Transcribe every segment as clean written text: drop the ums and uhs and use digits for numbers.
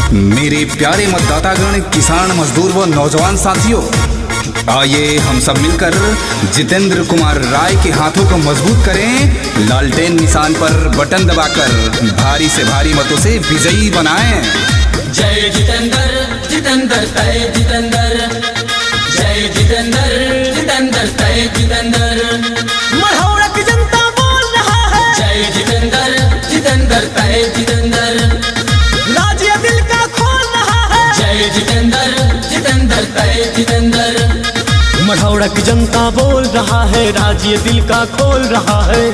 मेरे प्यारे मतदातागण, किसान, मजदूर व नौजवान साथियों, आइए हम सब मिलकर जितेंद्र कुमार राय के हाथों को मजबूत करें। लालटेन निशान पर बटन दबाकर भारी से भारी मतों से विजयी बनाएं। जय जितेंद्र, जितेंद्र तय जितेंद्र, जय जितेंद्र, जितेंद्र तय जितेंद्र। मढ़ौरा की जनता बोल रहा है जय जितेंद्र, जितेंद्र तय जितेंद्र। राज्य दिल का खोल रहा है जय जितेंद्र, जितेंद्र तय जितेंद्र। मढ़ौरा की जनता बोल रहा है, राज्य दिल का खोल रहा है।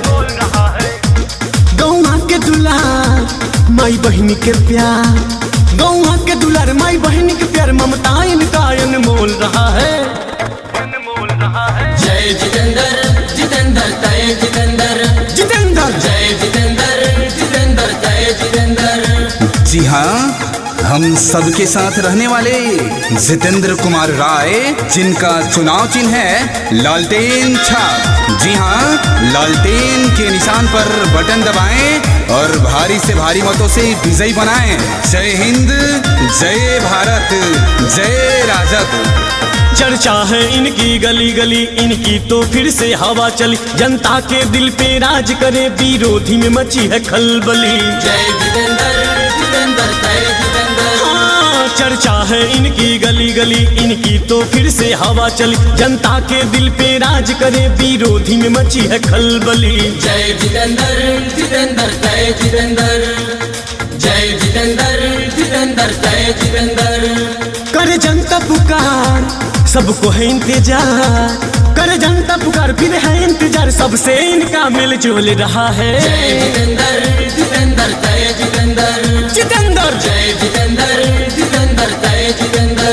गौवा के दुलार माई बहनी के प्यार, गौवा के दुलार माई बहनी के प्यार, ममता इनका अनमोल रहा है। जय जितेंद्र, जितेंद्र तय जितेंद्र, जितेंद्र जय जितेंद्र, जितेंद्र तय जितेंद्र। जी हाँ, हम सबके साथ रहने वाले जितेंद्र कुमार राय, जिनका चुनाव चिन्ह है लालटेन छाप। जी हाँ, लालटेन के निशान पर बटन दबाएं और भारी से भारी मतों से विजयी बनाएं। जय हिंद, जय भारत, जय राजद। चर्चा है इनकी गली गली, इनकी तो फिर से हवा चली, जनता के दिल पे राज करे, विरोधी में मची है खलबली। जय जितेंद्र, जितेंद्र तय जितेंद्र। हाँ, चर्चा है इनकी गली गली, इनकी तो फिर से हवा चली, जनता के दिल पे राज करे, विरोधी में मची है खलबली। जय जितेंद्र, जितेंद्र तय जितेंद्र, जय जितेंद्र, जितेंद्र तय जितेंद्र। करे जनता पुकार, सबको है इंतजार, करे जनता पुकार, फिर है इंतजार, सबसे इनका मिलजुल रहा है। जय जितेंद्र, जितेंद्र तय जितेंद्र, जितेंद्र जय जितेंद्र, जितेंद्र तय जितेंद्र।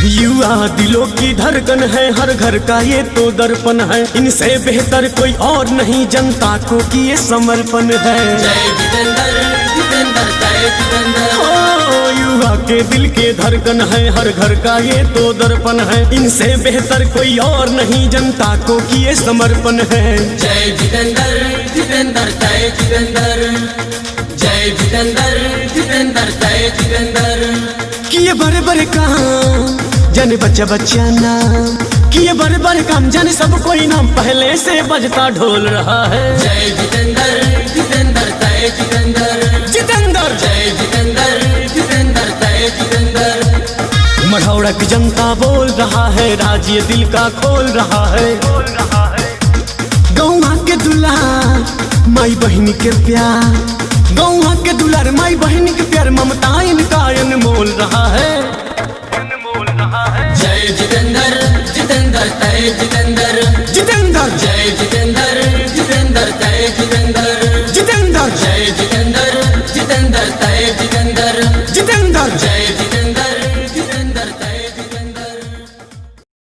युवा दिलों की धड़कन है, हर घर का ये तो दर्पण है, इनसे बेहतर कोई और नहीं, जनता को किए समर्पण है। जय जितेंद्र, जितेंद्र तय जितेंद्र। ओ, युवा के दिल के धड़कन है, हर घर का ये तो दर्पण है, इनसे बेहतर कोई और नहीं, जनता को किए समर्पण है। जय जितेंद्र, जितेंद्र तय जितेंद्र, जय जितेंद्र, जितेंद्र तय जितेंद्र। किए बड़े बड़े काम जाने बच्चा बच्चा नाम, किए बड़े बड़े काम जाने सब कोई नाम, पहले से बजता ढोल रहा है। जय जितेंद्र, जितेंद्र तय जितेंद्र, जितेंद्र जय जितेंद्र, जितेंद्र तय जितेंद्र। मढ़ौरा की जनता बोल रहा है, राज्य दिल का खोल रहा है। गौवा के दुलार माई बहनी के प्यार, गौवा के दुलार माई बहनी के प्यार, ममता इनका अनमोल